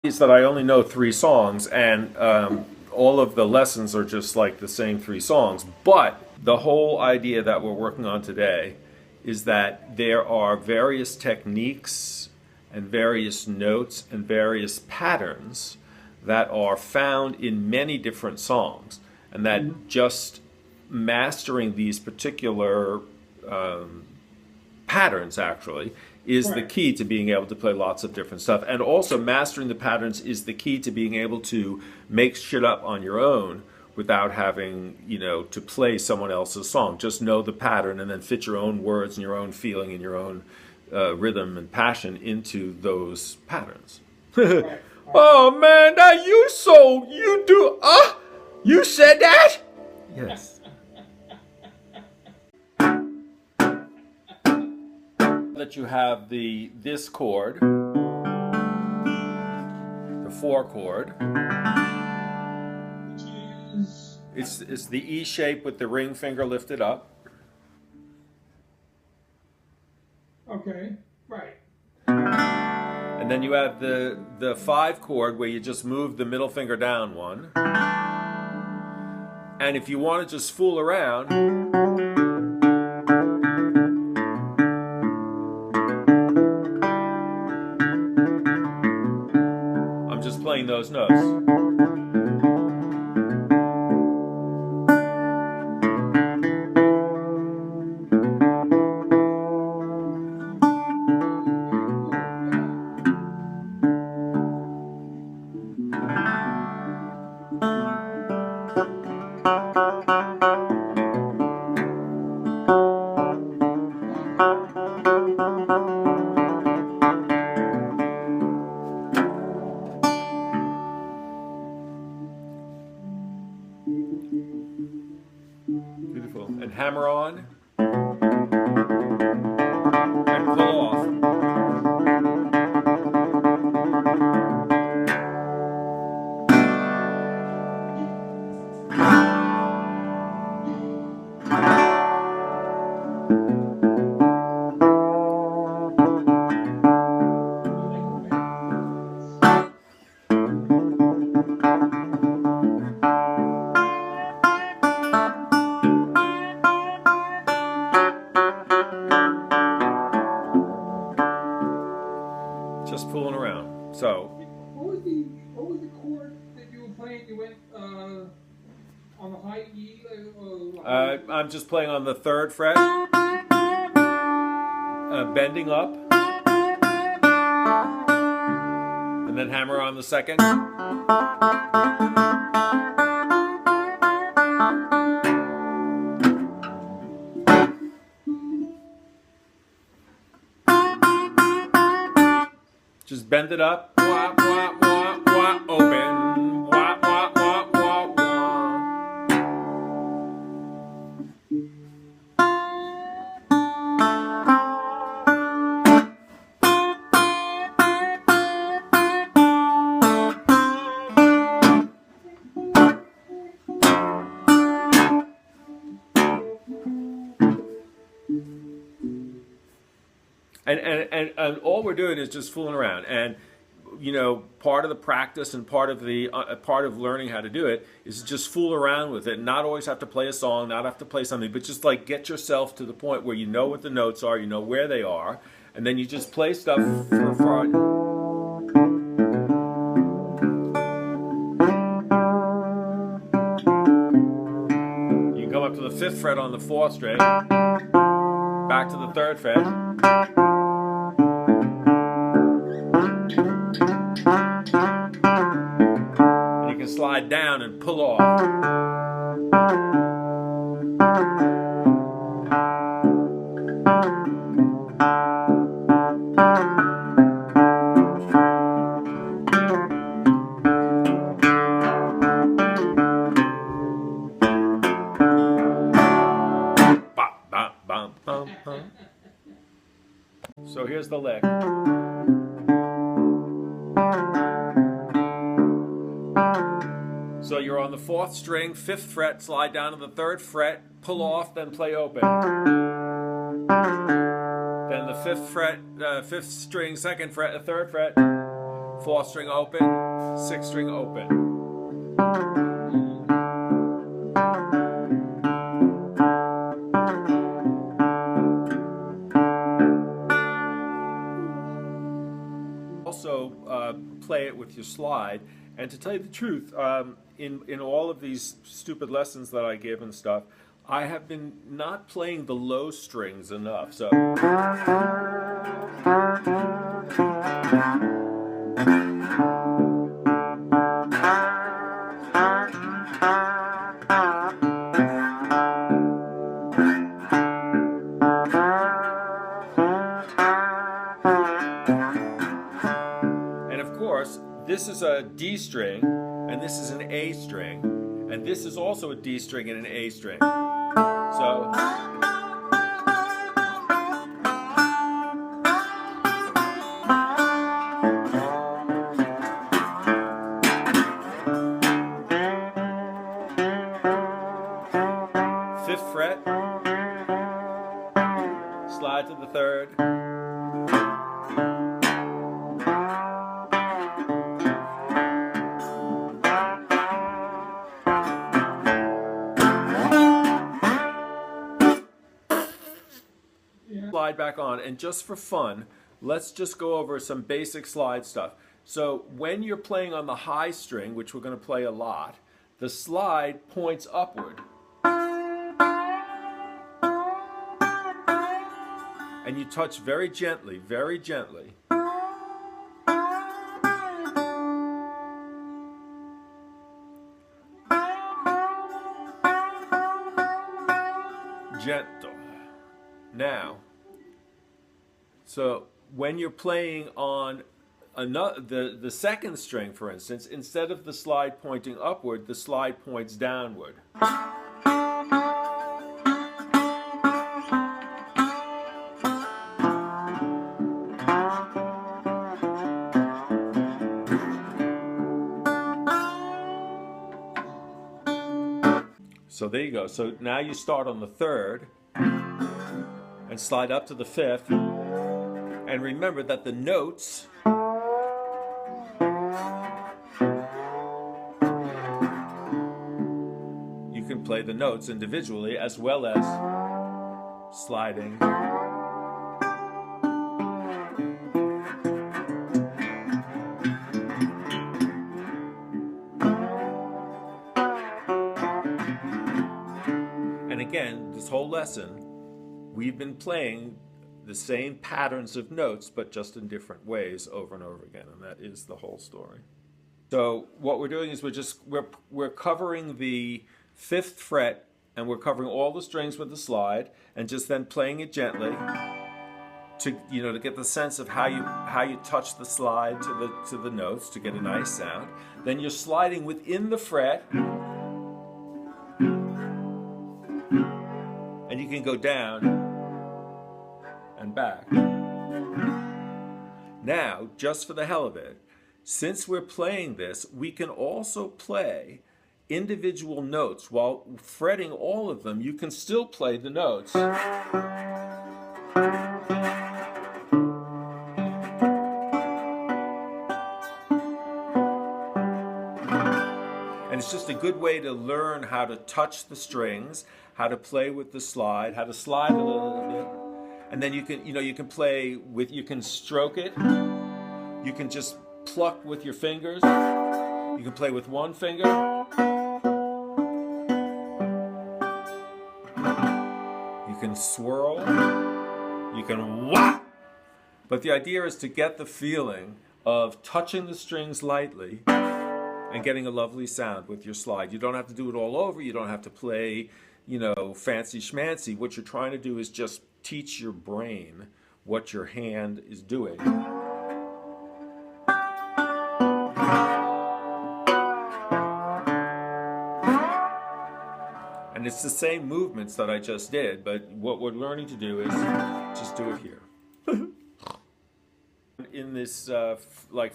Is that I only know three songs, and all of the lessons are just like the same three songs. But the whole idea that we're working on today is that there are various techniques and various notes and various patterns that are found in many different songs, and that just mastering these particular patterns actually is the key to being able to play lots of different stuff. And also mastering the patterns is the key to being able to make shit up on your own without having, to play someone else's song. Just know the pattern and then fit your own words and your own feeling and your own rhythm and passion into those patterns. Oh man, that you do, you said that? Yes. That you have this chord, the 4 chord. It's the E shape with the ring finger lifted up. Okay, right. And then you have the 5 chord where you just move the middle finger down one. And if you want to just fool around, just playing those notes. Beautiful. And hammer on. And pull off. Just fooling around. So. What was the chord that you were playing? You went on the high E. I'm just playing on the 3rd fret, bending up, and then hammer on the 2nd. Just bend it up, wah, wah, wah, wah, open, wah, wah, wah, wah, wah. And all we're doing is just fooling around. And part of the practice and part of learning how to do it is just fool around with it, and not always have to play a song, not have to play something, but just like get yourself to the point where you know what the notes are, you know where they are, and then you just play stuff for fun. You can come up to the 5th fret on the 4th string, back to the 3rd fret. Slide down and pull off. Bop, bop, bop, bop, bop. So here's the lick. So you're on the 4th string, 5th fret, slide down to the 3rd fret, pull off, then play open. Then the 5th fret, 5th string, 2nd fret, 3rd fret, 4th string open, 6th string open. Also play it with your slide. And to tell you the truth, in all of these stupid lessons that I give and stuff, I have been not playing the low strings enough. So this is a D string, and this is an A string, and this is also a D string and an A string. So, fifth fret, slide to the 3rd. Slide back on, and just for fun, let's just go over some basic slide stuff. So when you're playing on the high string, which we're going to play a lot, the slide points upward. And you touch very gently, very gently. Gentle. Now, so when you're playing on another, the 2nd string, for instance, instead of the slide pointing upward, the slide points downward. So there you go. So now you start on the 3rd and slide up to the 5th. And remember that the notes you can play the notes individually as well as sliding. And again, this whole lesson, we've been playing the same patterns of notes, but just in different ways over and over again, and that is the whole story. So what we're doing is we're covering the 5th fret, and we're covering all the strings with the slide, and just then playing it gently to to get the sense of how you touch the slide to the notes to get a nice sound. Then you're sliding within the fret, and you can go down and back. Now, just for the hell of it, since we're playing this, we can also play individual notes. While fretting all of them, you can still play the notes. And it's just a good way to learn how to touch the strings, how to play with the slide, how to slide a little bit. And then you can play with, you can stroke it, you can just pluck with your fingers, you can play with one finger, you can swirl, you can whop. But the idea is to get the feeling of touching the strings lightly and getting a lovely sound with your slide. You don't have to do it all over, you don't have to play, fancy schmancy. What you're trying to do is just teach your brain what your hand is doing. And it's the same movements that I just did, but what we're learning to do is just do it here. In this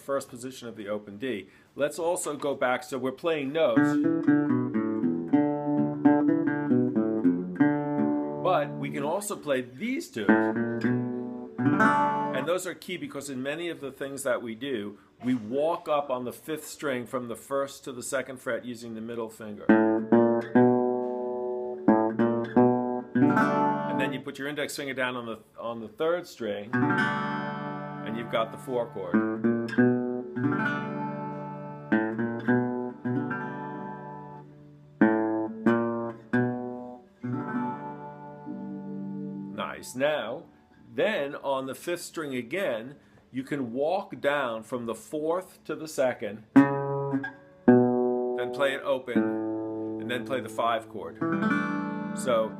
first position of the open D, let's also go back. So we're playing notes, but we can also play these two. And those are key because in many of the things that we do, we walk up on the 5th string from the 1st to the 2nd fret using the middle finger. And then you put your index finger down on the 3rd string, and you've got the 4 chord. Nice. Now, then on the 5th string again, you can walk down from the 4th to the 2nd, then play it open, and then play the 5 chord. So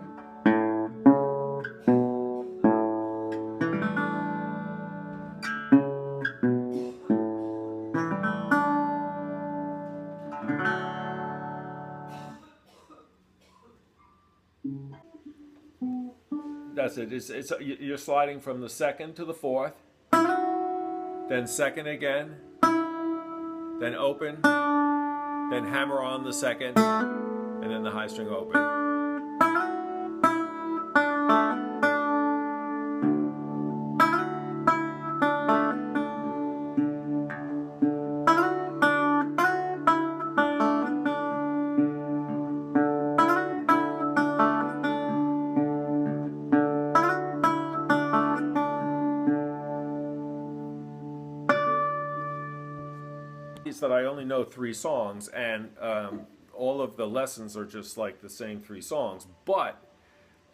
that's it. You're sliding from the 2nd to the 4th, then 2nd again, then open, then hammer on the 2nd, and then the high string open. That I only know 3 songs, and all of the lessons are just like the same 3 songs. But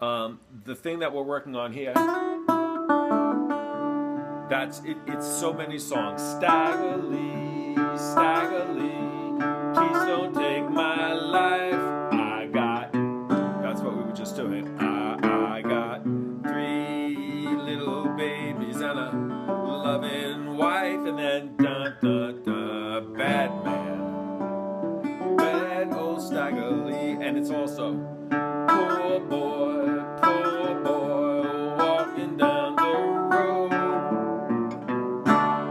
the thing that we're working on here, it's so many songs. Staggerly, staggerly, please don't take my life. I got, that's what we were just doing. I got 3 little babies and a loving wife, and then dun dun dun. Bad man, bad old staggerly, and it's also poor boy, walking down the road,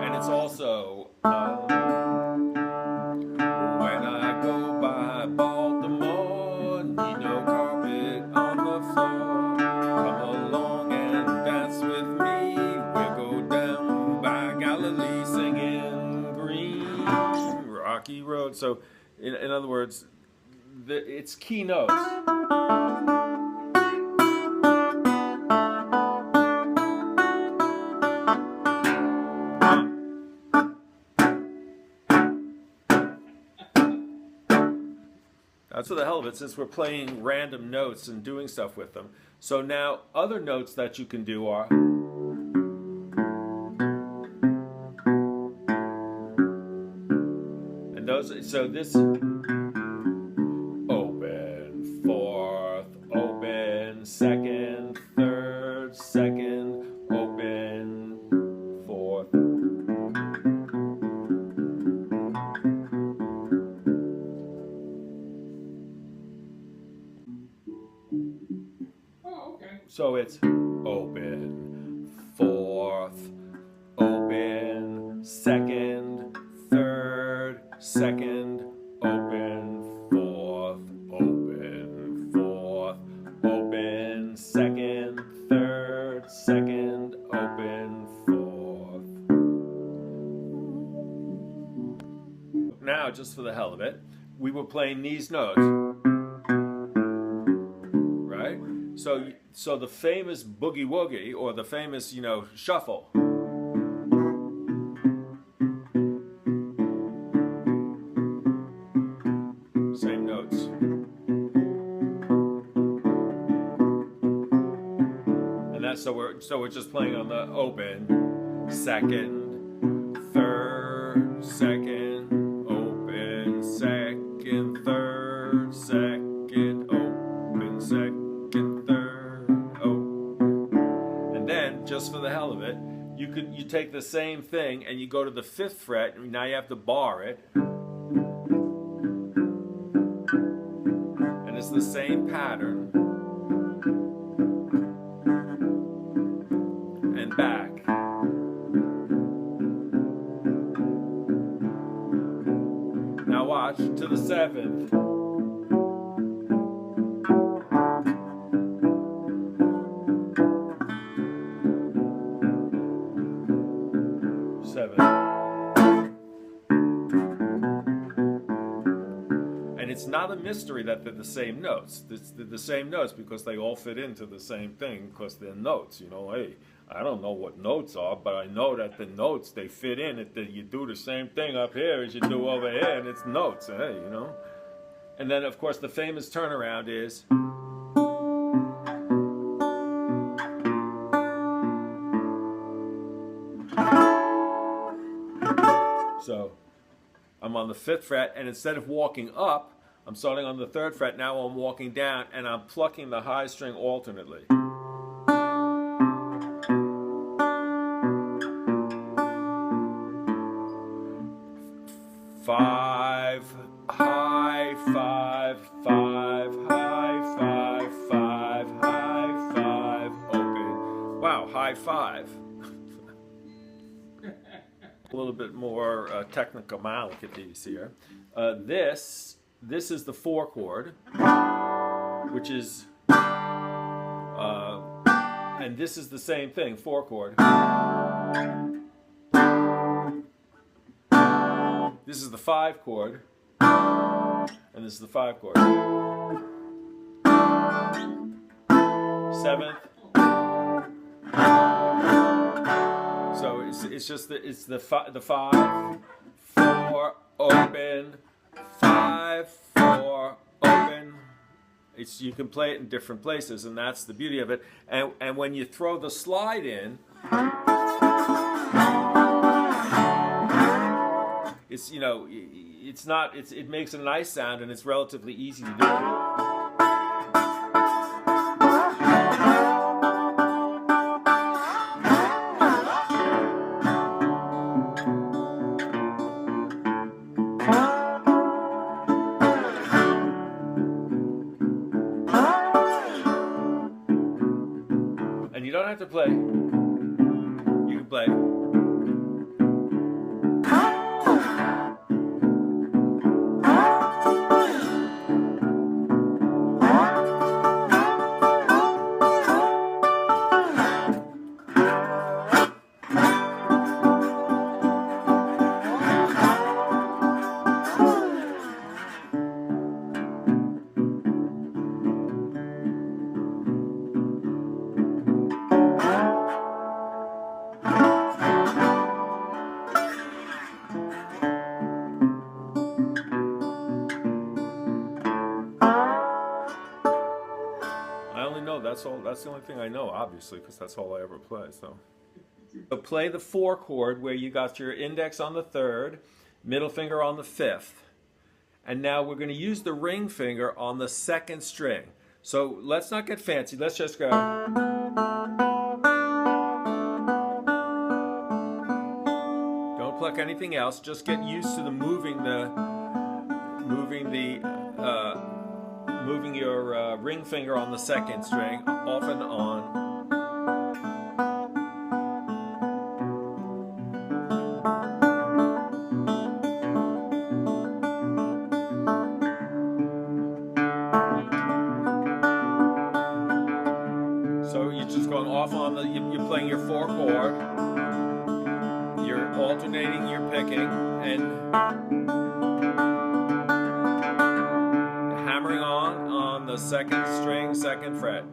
and it's also when I go by Baltimore, need no carpet on the floor, come along and dance with me, we'll go down by Galilee singing green rocky road. So in other words, it's key notes. That's for the hell of it, since we're playing random notes and doing stuff with them. So now other notes that you can do are so this open, 4th, open, 2nd, 3rd, 2nd, open, 4th. Oh, okay. So it's open, 4th, open, 2nd, 3rd, 2nd, open, 4th, open, 4th, open, 2nd, 3rd, 2nd, open, 4th. Now, just for the hell of it, we were playing these notes, right? So the famous boogie woogie, or the famous, shuffle. Same notes. And that's so we're just playing on the open, 2nd, 3rd, 2nd, open, 2nd, 3rd, 2nd, open, 2nd, 3rd, open. And then, just for the hell of it, you take the same thing and you go to the 5th fret, and now you have to bar it. It's the same pattern, and back. Now watch to the 7th. And it's not a mystery that they're the same notes. They're the same notes because they all fit into the same thing because they're notes. You know, hey, I don't know what notes are, but I know that the notes, they fit in. That you do the same thing up here as you do over here, and it's notes. Hey, you know. And then, of course, the famous turnaround is. So I'm on the 5th fret, and instead of walking up, I'm starting on the 3rd fret. Now I'm walking down, and I'm plucking the high string alternately. Five, high, 5, 5, high, 5, 5, high, 5, open. Wow, high 5. A little bit more technicalities here. This is the 4 chord, which is, and this is the same thing, 4 chord. This is the 5 chord, and this is the 5 chord. 7th. So it's just the 5, 4, open, 5, 4, open. You can play it in different places, and that's the beauty of it. And when you throw the slide in, it's, you know, it makes a nice sound, and it's relatively easy to do. And you don't have to play. You can play. That's the only thing I know, obviously, because that's all I ever play. So play the 4 chord where you got your index on the 3rd, middle finger on the 5th, and now we're going to use the ring finger on the 2nd string. So let's not get fancy. Let's just go. Don't pluck anything else. Just get used to the moving your ring finger on the 2nd string, off and on. So you're just going off on you're playing your 4 chord, you're alternating your picking, and hammering on the 2nd string, 2nd fret.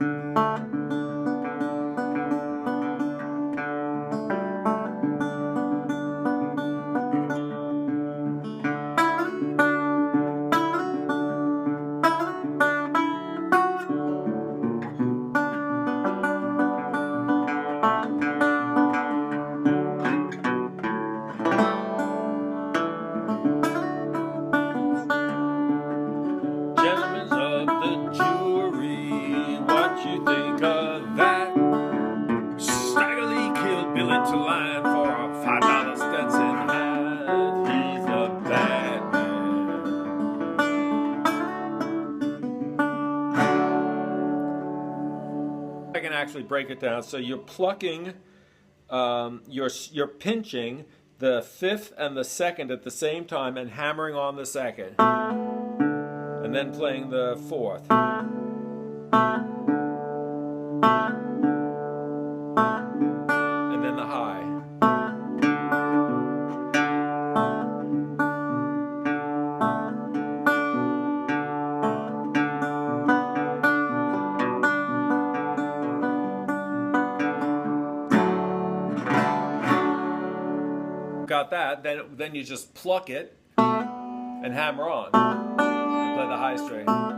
I can actually break it down. So you're plucking, you're pinching the 5th and the 2nd at the same time and hammering on the 2nd, and then playing the 4th. And then the high. got that, then you just pluck it and hammer on and play the high string.